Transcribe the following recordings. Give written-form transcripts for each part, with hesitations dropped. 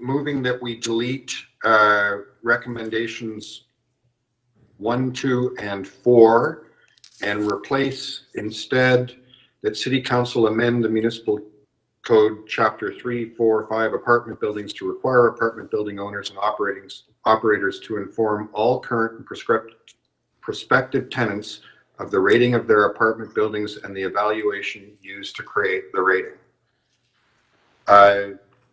moving that we delete recommendations 1, 2, and 4 and replace instead that City Council amend the Municipal Code Chapter 3, 4, 5 apartment buildings to require apartment building owners and operators to inform all current and prospective tenants of the rating of their apartment buildings and the evaluation used to create the rating.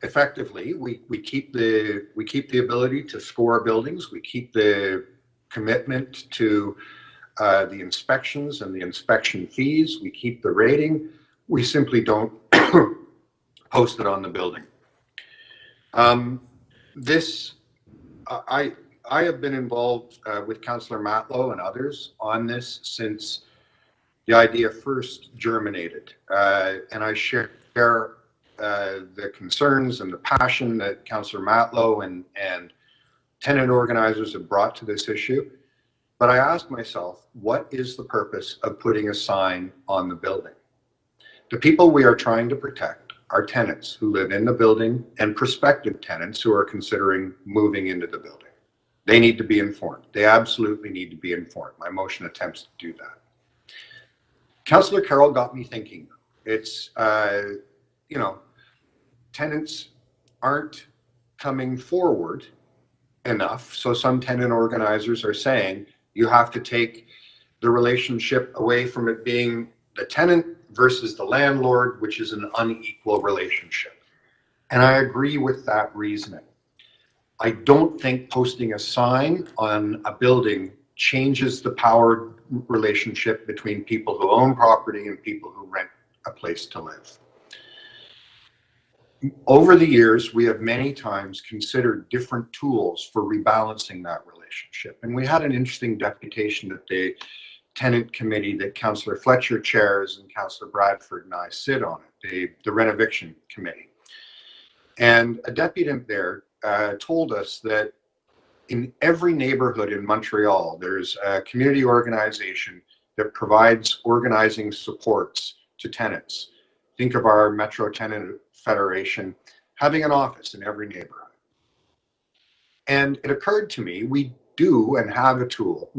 Effectively, we keep the ability to score buildings. We keep the commitment to the inspections and the inspection fees. We keep the rating. We simply don't post it on the building. I have been involved with Councillor Matlow and others on this since the idea first germinated, and I share the concerns and the passion that Councillor Matlow and tenant organizers have brought to this issue. But I asked myself, what is the purpose of putting a sign on the building? The people we are trying to protect are tenants who live in the building and prospective tenants who are considering moving into the building. They need to be informed. They absolutely need to be informed. My motion attempts to do that. Councillor Carroll got me thinking. It's, you know, tenants aren't coming forward enough. So some tenant organizers are saying you have to take the relationship away from it being the tenant versus the landlord, which is an unequal relationship. And I agree with that reasoning. I don't think posting a sign on a building changes the power relationship between people who own property and people who rent a place to live. Over the years, we have many times considered different tools for rebalancing that relationship. And we had an interesting deputation at the tenant committee that Councillor Fletcher chairs and Councillor Bradford and I sit on it, the renoviction committee. And a deputant there told us that in every neighborhood in Montreal, there's a community organization that provides organizing supports to tenants. Think of our Metro Tenant Federation having an office in every neighborhood. And it occurred to me, we do have a tool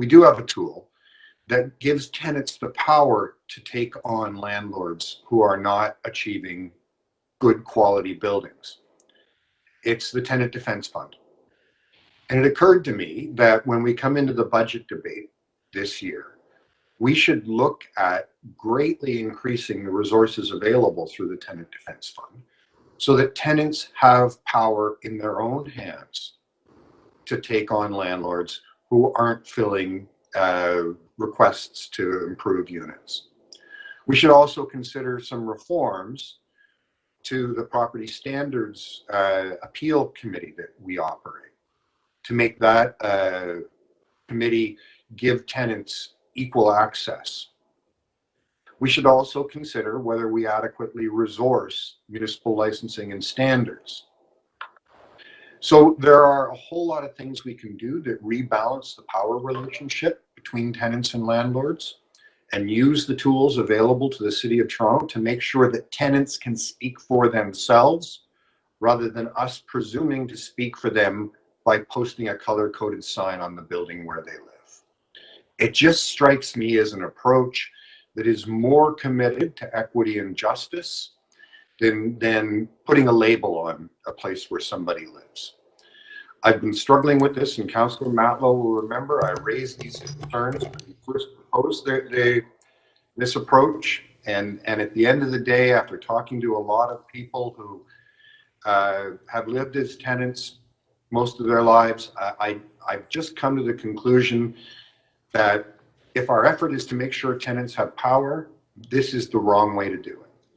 that gives tenants the power to take on landlords who are not achieving good quality buildings. It's the Tenant Defense Fund. And it occurred to me that when we come into the budget debate this year, we should look at greatly increasing the resources available through the Tenant Defense Fund so that tenants have power in their own hands to take on landlords who aren't filling requests to improve units. We should also consider some reforms to the property standards appeal committee that we operate to make that committee give tenants equal access. We should also consider whether we adequately resource municipal licensing and standards. So there are a whole lot of things we can do that rebalance the power relationship between tenants and landlords and use the tools available to the City of Toronto to make sure that tenants can speak for themselves rather than us presuming to speak for them by posting a color-coded sign on the building where they live. It just strikes me as an approach that is more committed to equity and justice than putting a label on a place where somebody lives. I've been struggling with this, and Councillor Matlow will remember I raised these concerns when we first proposed this approach. And at the end of the day, after talking to a lot of people who have lived as tenants most of their lives, I've just come to the conclusion that if our effort is to make sure tenants have power, this is the wrong way to do it.